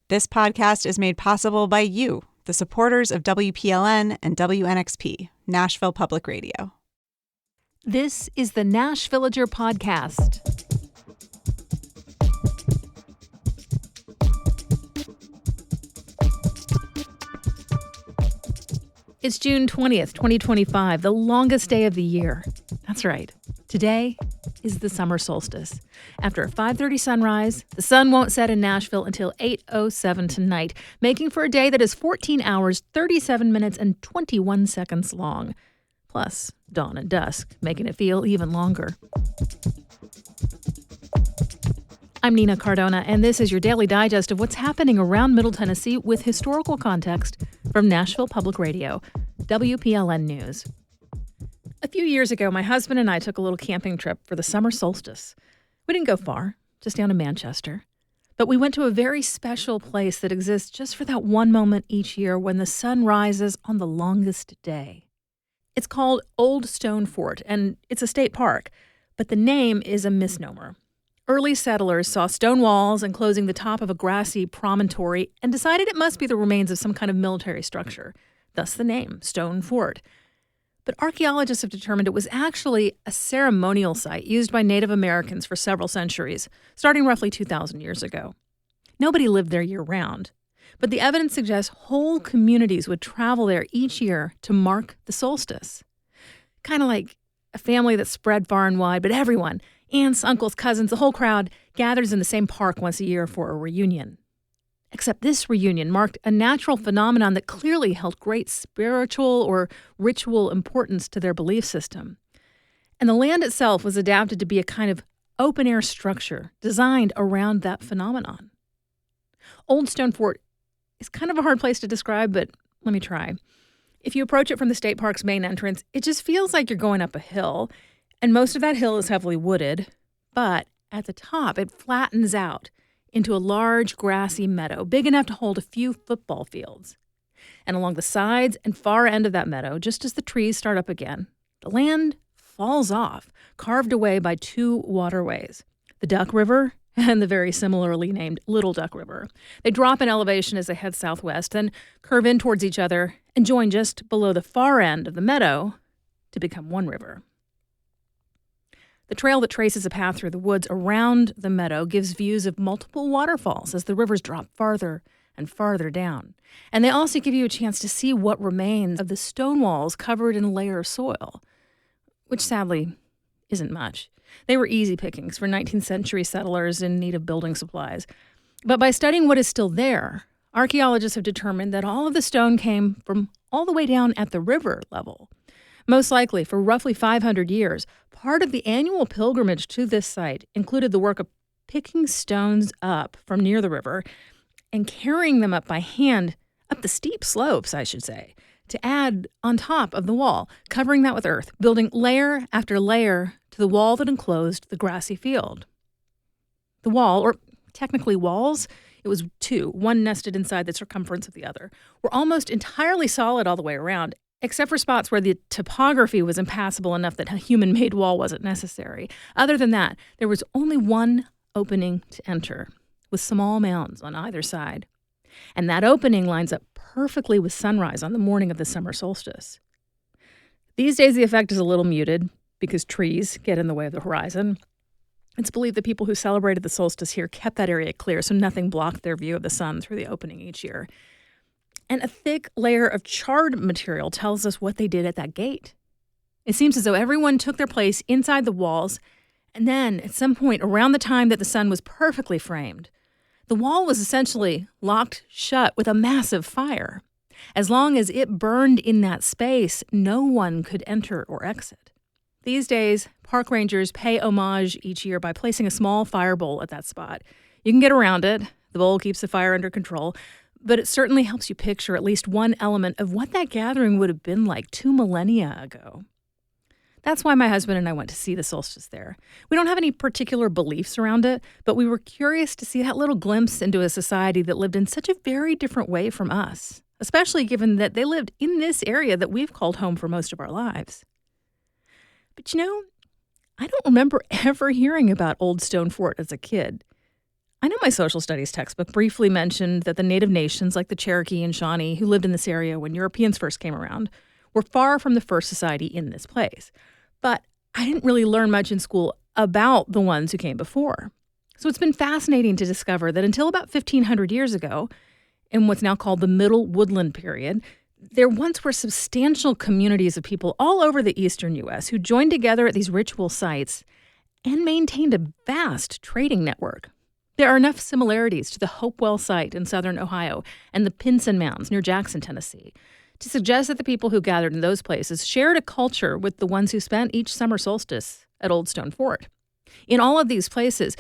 This podcast is made possible by you, the supporters of WPLN and WNXP, Nashville Public Radio. This is the Nashvillager Podcast. It's June 20th, 2025, the longest day of the year. That's right. Today is the summer solstice. After a 5:30 sunrise, the sun won't set in Nashville until 8:07 tonight, making for a day that is 14 hours, 37 minutes, and 21 seconds long. Plus, dawn and dusk, making it feel even longer. I'm Nina Cardona, and this is your daily digest of what's happening around Middle Tennessee with historical context from Nashville Public Radio, WPLN News. A few years ago, my husband and I took a little camping trip for the summer solstice. We didn't go far, just down to Manchester. But we went to a very special place that exists just for that one moment each year when the sun rises on the longest day. It's called Old Stone Fort, and it's a state park, but the name is a misnomer. Early settlers saw stone walls enclosing the top of a grassy promontory and decided it must be the remains of some kind of military structure, thus the name, Stone Fort. But archaeologists have determined it was actually a ceremonial site used by Native Americans for several centuries, starting roughly 2,000 years ago. Nobody lived there year-round, but the evidence suggests whole communities would travel there each year to mark the solstice. Kind of like a family that's spread far and wide, but everyone, aunts, uncles, cousins, the whole crowd, gathers in the same park once a year for a reunion. Except this reunion marked a natural phenomenon that clearly held great spiritual or ritual importance to their belief system. And the land itself was adapted to be a kind of open-air structure designed around that phenomenon. Old Stone Fort is kind of a hard place to describe, but let me try. If you approach it from the state park's main entrance, it just feels like you're going up a hill, and most of that hill is heavily wooded, but at the top it flattens out into a large grassy meadow, big enough to hold a few football fields. And along the sides and far end of that meadow, just as the trees start up again, the land falls off, carved away by two waterways, the Duck River and the very similarly named Little Duck River. They drop in elevation as they head southwest, then curve in towards each other and join just below the far end of the meadow to become one river. The trail that traces a path through the woods around the meadow gives views of multiple waterfalls as the rivers drop farther and farther down. And they also give you a chance to see what remains of the stone walls covered in a layer of soil, which sadly isn't much. They were easy pickings for 19th century settlers in need of building supplies. But by studying what is still there, archaeologists have determined that all of the stone came from all the way down at the river level. Most likely, for roughly 500 years, part of the annual pilgrimage to this site included the work of picking stones up from near the river and carrying them up by hand, up the steep slopes, I should say, to add on top of the wall, covering that with earth, building layer after layer to the wall that enclosed the grassy field. The wall, or technically walls, it was two, one nested inside the circumference of the other, were almost entirely solid all the way around, except for spots where the topography was impassable enough that a human-made wall wasn't necessary. Other than that, there was only one opening to enter, with small mounds on either side. And that opening lines up perfectly with sunrise on the morning of the summer solstice. These days, the effect is a little muted because trees get in the way of the horizon. It's believed that people who celebrated the solstice here kept that area clear so nothing blocked their view of the sun through the opening each year. And a thick layer of charred material tells us what they did at that gate. It seems as though everyone took their place inside the walls, and then at some point around the time that the sun was perfectly framed, the wall was essentially locked shut with a massive fire. As long as it burned in that space, no one could enter or exit. These days, park rangers pay homage each year by placing a small fire bowl at that spot. You can get around it. The bowl keeps the fire under control. But it certainly helps you picture at least one element of what that gathering would have been like 2 millennia ago. That's why my husband and I went to see the solstice there. We don't have any particular beliefs around it, but we were curious to see that little glimpse into a society that lived in such a very different way from us, especially given that they lived in this area that we've called home for most of our lives. But I don't remember ever hearing about Old Stone Fort as a kid. I know my social studies textbook briefly mentioned that the native nations like the Cherokee and Shawnee who lived in this area when Europeans first came around were far from the first society in this place. But I didn't really learn much in school about the ones who came before. So it's been fascinating to discover that until about 1,500 years ago, in what's now called the Middle Woodland period, there once were substantial communities of people all over the eastern U.S. who joined together at these ritual sites and maintained a vast trading network. There are enough similarities to the Hopewell site in southern Ohio and the Pinson Mounds near Jackson, Tennessee, to suggest that the people who gathered in those places shared a culture with the ones who spent each summer solstice at Old Stone Fort. In all of these places,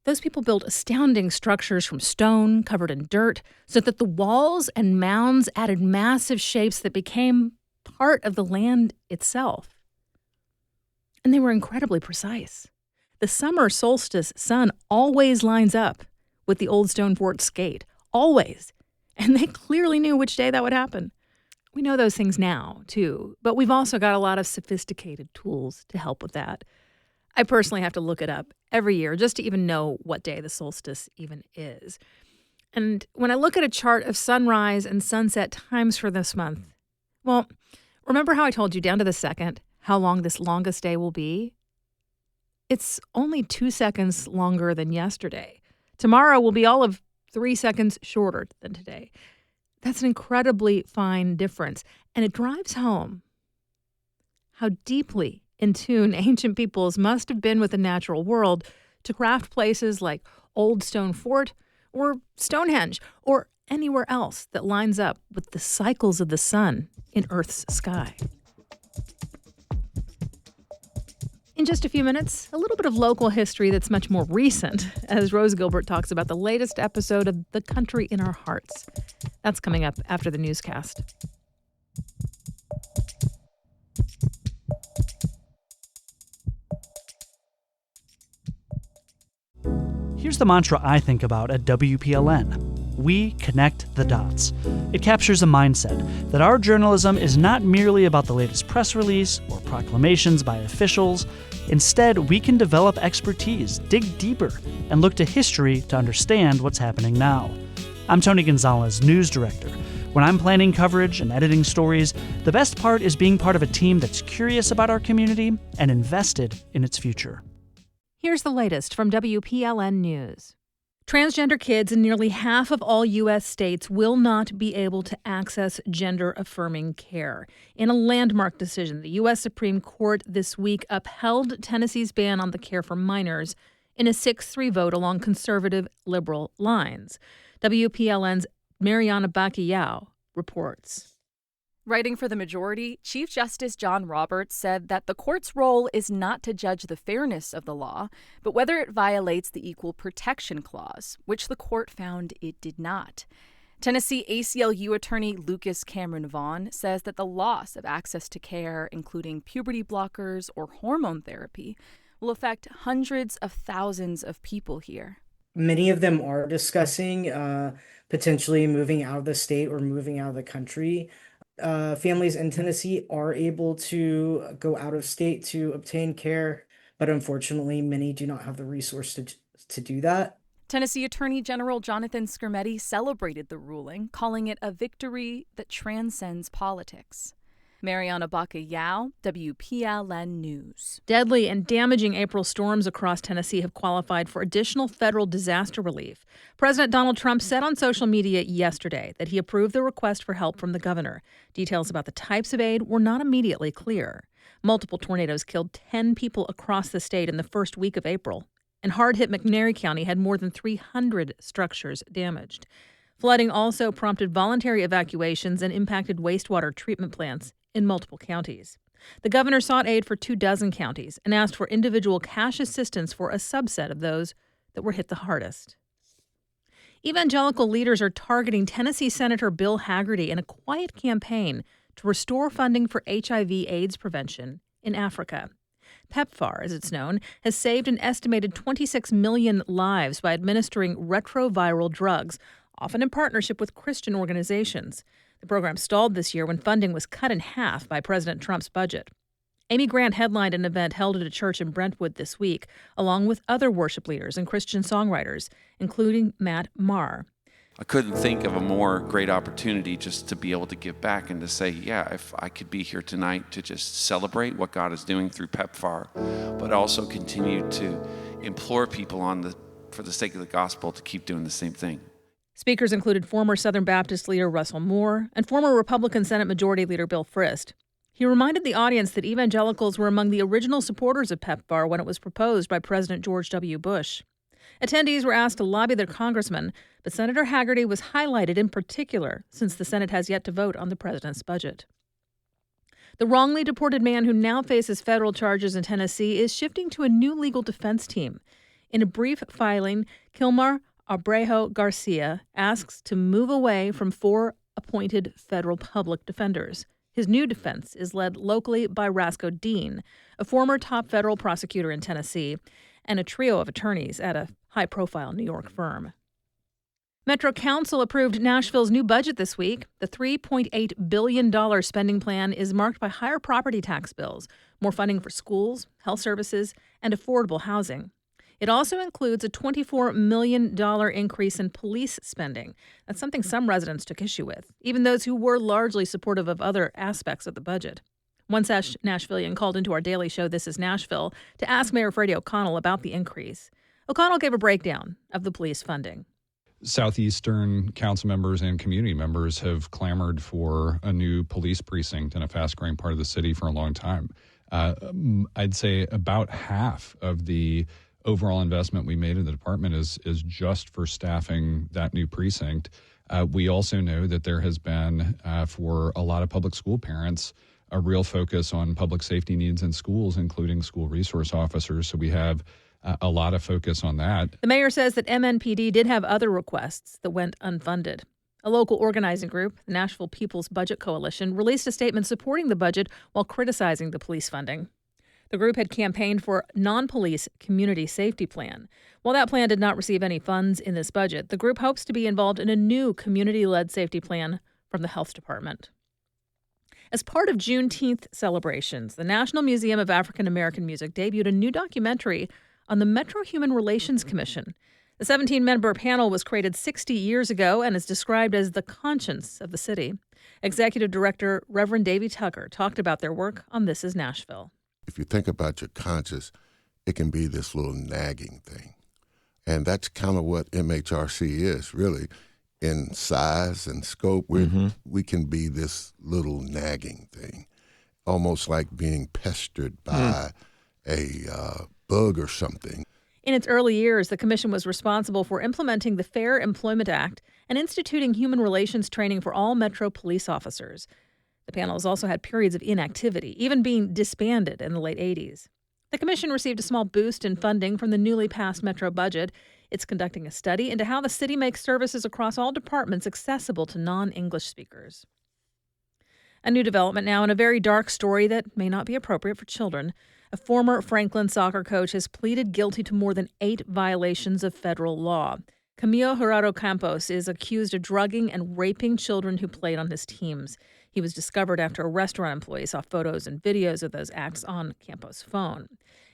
those people built astounding structures from stone covered in dirt so that the walls and mounds added massive shapes that became part of the land itself. And they were incredibly precise. The summer solstice sun always lines up with the Old Stone Fort skate. Always. And they clearly knew which day that would happen. We know those things now, too, but we've also got a lot of sophisticated tools to help with that. I personally have to look it up every year just to even know what day the solstice even is. And when I look at a chart of sunrise and sunset times for this month, well, remember how I told you down to the second how long this longest day will be? It's only 2 seconds longer than yesterday. Tomorrow will be all of 3 seconds shorter than today. That's an incredibly fine difference, and it drives home how deeply in tune ancient peoples must have been with the natural world to craft places like Old Stone Fort or Stonehenge or anywhere else that lines up with the cycles of the sun in Earth's sky. In just a few minutes, a little bit of local history that's much more recent as Rose Gilbert talks about the latest episode of The Country in Our Hearts. That's coming up after the newscast. Here's the mantra I think about at WPLN. We connect the dots. It captures a mindset that our journalism is not merely about the latest press release or proclamations by officials. Instead, we can develop expertise, dig deeper, and look to history to understand what's happening now. I'm Tony Gonzalez, news director. When I'm planning coverage and editing stories, the best part is being part of a team that's curious about our community and invested in its future. Here's the latest from WPLN News. Transgender kids in nearly half of all U.S. states will not be able to access gender-affirming care. In a landmark decision, the U.S. Supreme Court this week upheld Tennessee's ban on the care for minors in a 6-3 vote along conservative liberal lines. WPLN's Miriam reports. Writing for the majority, Chief Justice John Roberts said that the court's role is not to judge the fairness of the law, but whether it violates the Equal Protection Clause, which the court found it did not. Tennessee ACLU attorney Lucas Cameron Vaughn says that the loss of access to care, including puberty blockers or hormone therapy, will affect hundreds of thousands of people here. Many of them are discussing potentially moving out of the state or moving out of the country. Families in Tennessee are able to go out of state to obtain care, but unfortunately, many do not have the resource to do that. Tennessee Attorney General Jonathan Skrmetti celebrated the ruling, calling it a victory that transcends politics. Mariana Baca-Yao, WPLN News. Deadly and damaging April storms across Tennessee have qualified for additional federal disaster relief. President Donald Trump said on social media yesterday that he approved the request for help from the governor. Details about the types of aid were not immediately clear. Multiple tornadoes killed 10 people across the state in the first week of April, and hard-hit McNairy County had more than 300 structures damaged. Flooding also prompted voluntary evacuations and impacted wastewater treatment plants in multiple counties. The governor sought aid for 24 counties and asked for individual cash assistance for a subset of those that were hit the hardest. Evangelical leaders are targeting Tennessee Senator Bill Hagerty in a quiet campaign to restore funding for HIV/AIDS prevention in Africa. PEPFAR, as it's known, has saved an estimated 26 million lives by administering retroviral drugs, often in partnership with Christian organizations. The program stalled this year when funding was cut in half by President Trump's budget. Amy Grant headlined an event held at a church in Brentwood this week, along with other worship leaders and Christian songwriters, including Matt Maher. I couldn't think of a more great opportunity just to be able to give back and to say, yeah, if I could be here tonight to just celebrate what God is doing through PEPFAR, but also continue to implore people for the sake of the gospel to keep doing the same thing. Speakers included former Southern Baptist leader Russell Moore and former Republican Senate Majority Leader Bill Frist. He reminded the audience that evangelicals were among the original supporters of PEPFAR when it was proposed by President George W. Bush. Attendees were asked to lobby their congressman, but Senator Hagerty was highlighted in particular since the Senate has yet to vote on the president's budget. The wrongly deported man who now faces federal charges in Tennessee is shifting to a new legal defense team. In a brief filing, Kilmar Abrejo Garcia asks to move away from 4 appointed federal public defenders. His new defense is led locally by Rasco Dean, a former top federal prosecutor in Tennessee, and a trio of attorneys at a high-profile New York firm. Metro Council approved Nashville's new budget this week. The $3.8 billion spending plan is marked by higher property tax bills, more funding for schools, health services, and affordable housing. It also includes a $24 million increase in police spending. That's something some residents took issue with, even those who were largely supportive of other aspects of the budget. One such Nashvilleian called into our daily show, This is Nashville, to ask Mayor Freddie O'Connell about the increase. O'Connell gave a breakdown of the police funding. Southeastern council members and community members have clamored for a new police precinct in a fast-growing part of the city for a long time. I'd say about half of the overall investment we made in the department is just for staffing that new precinct. We also know that there has been, for a lot of public school parents, a real focus on public safety needs in schools, including school resource officers. So we have a lot of focus on that. The mayor says that MNPD did have other requests that went unfunded. A local organizing group, the Nashville People's Budget Coalition, released a statement supporting the budget while criticizing the police funding. The group had campaigned for a non-police community safety plan. While that plan did not receive any funds in this budget, the group hopes to be involved in a new community-led safety plan from the health department. As part of Juneteenth celebrations, the National Museum of African American Music debuted a new documentary on the Metro Human Relations Commission. The 17-member panel was created 60 years ago and is described as the conscience of the city. Executive Director Reverend Davy Tucker talked about their work on This is Nashville. If you think about your conscience, it can be this little nagging thing. And that's kind of what MHRC is, really. In size and scope, we can be this little nagging thing, almost like being pestered by a bug or something. In its early years, the commission was responsible for implementing the Fair Employment Act and instituting human relations training for all Metro police officers. The panel has also had periods of inactivity, even being disbanded in the late 80s. The commission received a small boost in funding from the newly passed Metro budget. It's conducting a study into how the city makes services across all departments accessible to non-English speakers. A new development now in a very dark story that may not be appropriate for children. A former Franklin soccer coach has pleaded guilty to more than 8 violations of federal law. Camilo Jurado Campos is accused of drugging and raping children who played on his teams. He was discovered after a restaurant employee saw photos and videos of those acts on Campos' phone.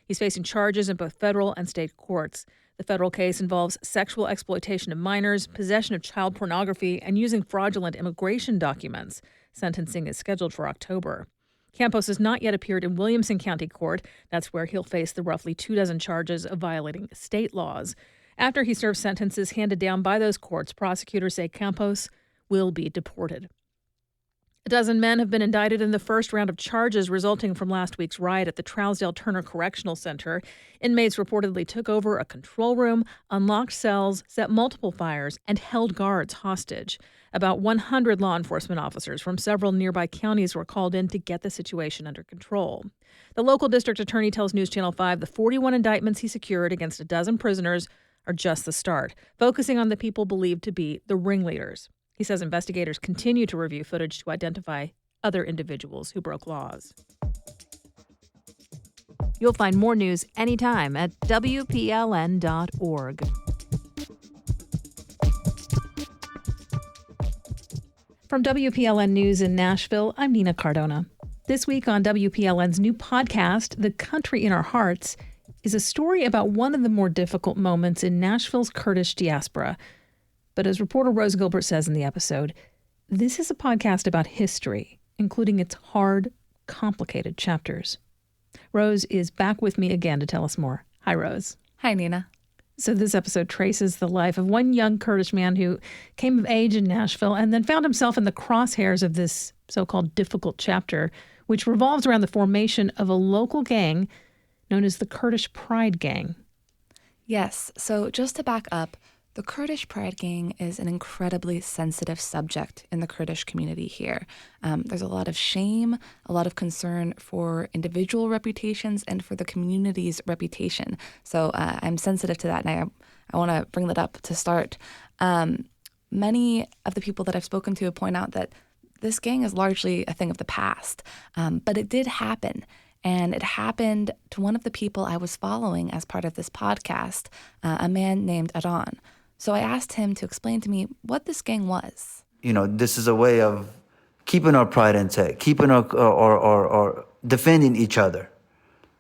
He's facing charges in both federal and state courts. The federal case involves sexual exploitation of minors, possession of child pornography, and using fraudulent immigration documents. Sentencing is scheduled for October. Campos has not yet appeared in Williamson County Court. That's where he'll face the roughly 24 charges of violating state laws. After he serves sentences handed down by those courts, prosecutors say Campos will be deported. A dozen men have been indicted in the first round of charges resulting from last week's riot at the Trousdale Turner Correctional Center. Inmates reportedly took over a control room, unlocked cells, set multiple fires, and held guards hostage. About 100 law enforcement officers from several nearby counties were called in to get the situation under control. The local district attorney tells News Channel 5 the 41 indictments he secured against a dozen prisoners are just the start, focusing on the people believed to be the ringleaders. He says investigators continue to review footage to identify other individuals who broke laws. You'll find more news anytime at WPLN.org. From WPLN News in Nashville, I'm Nina Cardona. This week on WPLN's new podcast, The Country in Our Hearts, is a story about one of the more difficult moments in Nashville's Kurdish diaspora. But as reporter Rose Gilbert says in the episode, this is a podcast about history, including its hard, complicated chapters. Rose is back with me again to tell us more. Hi, Rose. Hi, Nina. So this episode traces the life of one young Kurdish man who came of age in Nashville and then found himself in the crosshairs of this so-called difficult chapter, which revolves around the formation of a local gang known as the Kurdish Pride Gang. Yes, so just to back up, the Kurdish Pride Gang is an incredibly sensitive subject in the Kurdish community here. There's a lot of shame, a lot of concern for individual reputations and for the community's reputation. So I'm sensitive to that, and I want to bring that up to start. Many of the people that I've spoken to point out that this gang is largely a thing of the past, but it did happen. And it happened to one of the people I was following as part of this podcast, a man named Aran. So I asked him to explain to me what this gang was. You know, this is a way of keeping our pride intact, keeping our or defending each other.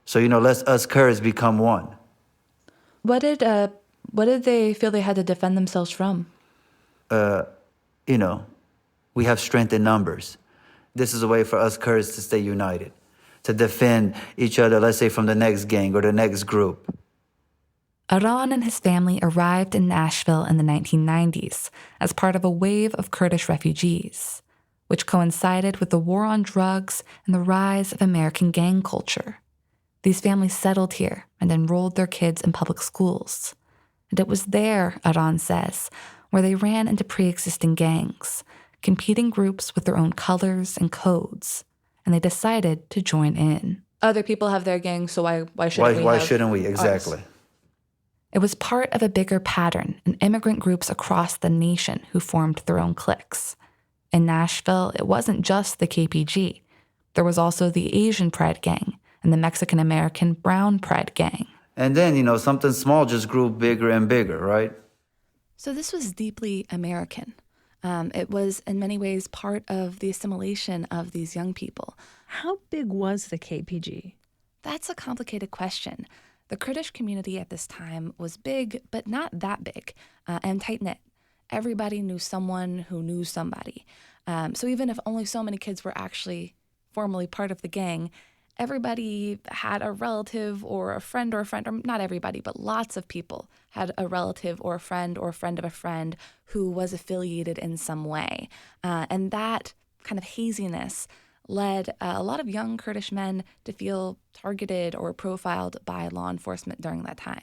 So, you know, let us Kurds become one. What did they feel they had to defend themselves from? You know, we have strength in numbers. This is a way for us Kurds to stay united, to defend each other, let's say, from the next gang or the next group. Aran and his family arrived in Nashville in the 1990s as part of a wave of Kurdish refugees, which coincided with the war on drugs and the rise of American gang culture. These families settled here and enrolled their kids in public schools. And it was there, Aran says, where they ran into pre-existing gangs, competing groups with their own colors and codes, and they decided to join in. Other people have their gangs, so why shouldn't we? Why shouldn't we? Exactly. Ours? It was part of a bigger pattern in immigrant groups across the nation who formed their own cliques. In Nashville, it wasn't just the KPG. There was also the Asian Pride Gang and the Mexican-American Brown Pride Gang. And then, you know, something small just grew bigger and bigger, right? So this was deeply American. It was, in many ways, part of the assimilation of these young people. How big was the KPG? That's a complicated question. The Kurdish community at this time was big, but not that big, and tight-knit. Everybody knew someone who knew somebody. So even if only so many kids were actually formally part of the gang, everybody had a relative or a friend, or not everybody, but lots of people had a relative or a friend of a friend who was affiliated in some way. And that kind of haziness led a lot of young Kurdish men to feel targeted or profiled by law enforcement during that time.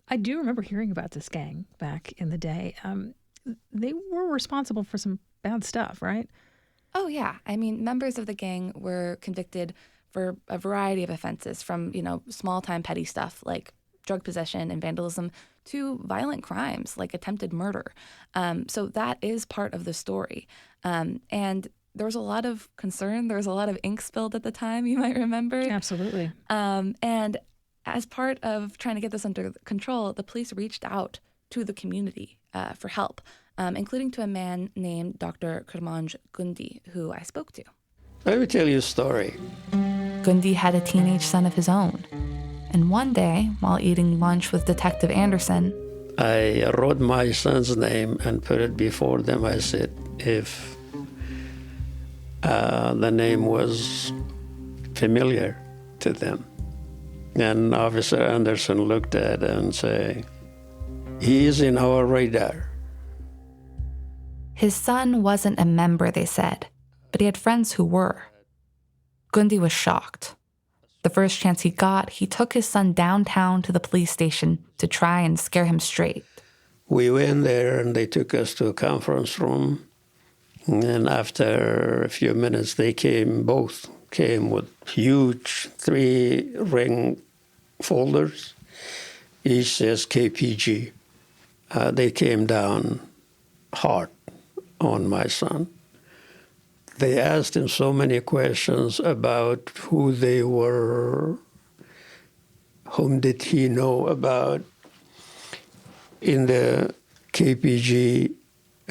I do remember hearing about this gang back in the day. They were responsible for some bad stuff, right? Oh, yeah. I mean, members of the gang were convicted for a variety of offenses, from, you know, small-time petty stuff like drug possession and vandalism to violent crimes like attempted murder. So that is part of the story. And there was a lot of concern. There was a lot of ink spilled at the time, you might remember. Absolutely. And as part of trying to get this under control, the police reached out to the community for help, including to a man named Dr. Kermanj Gundi, who I spoke to. Let me tell you a story. Gundi had a teenage son of his own. And one day, while eating lunch with Detective Anderson, I wrote my son's name and put it before them. I said, if the name was familiar to them. And Officer Anderson looked at it and said, he is in our radar. His son wasn't a member, they said, but he had friends who were. Gundi was shocked. The first chance he got, he took his son downtown to the police station to try and scare him straight. We went there and they took us to a conference room. And after a few minutes, both came with huge 3-ring folders. Each says KPG. They came down hard on my son. They asked him so many questions about who they were, whom did he know about in the KPG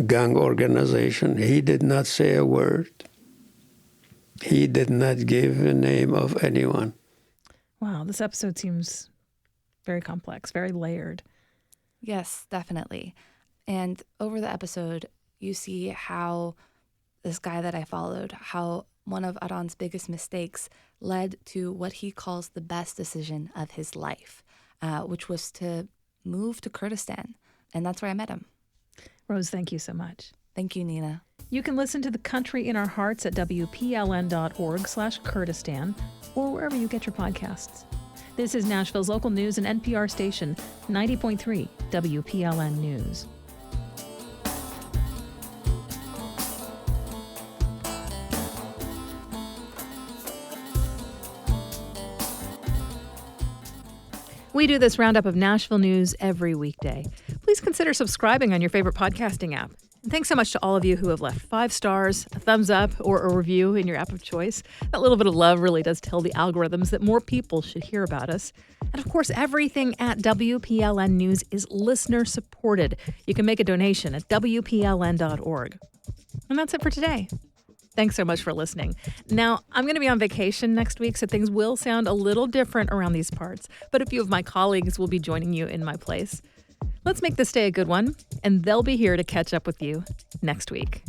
gang organization. He did not say a word. He did not give a name of anyone. Wow, this episode seems very complex, very layered. Yes, definitely. And over the episode, you see how this guy that I followed, how one of Aron's biggest mistakes led to what he calls the best decision of his life, which was to move to Kurdistan. And that's where I met him. Rose, thank you so much. Thank you, Nina. You can listen to The Country in Our Hearts at WPLN.org/Kurdistan or wherever you get your podcasts. This is Nashville's local news and NPR station, 90.3 WPLN News. We do this roundup of Nashville news every weekday. Please consider subscribing on your favorite podcasting app. And thanks so much to all of you who have left 5 stars, a thumbs up, or a review in your app of choice. That little bit of love really does tell the algorithms that more people should hear about us. And of course, everything at WPLN News is listener supported. You can make a donation at WPLN.org. And that's it for today. Thanks so much for listening. Now, I'm going to be on vacation next week, so things will sound a little different around these parts, but a few of my colleagues will be joining you in my place. Let's make this day a good one, and they'll be here to catch up with you next week.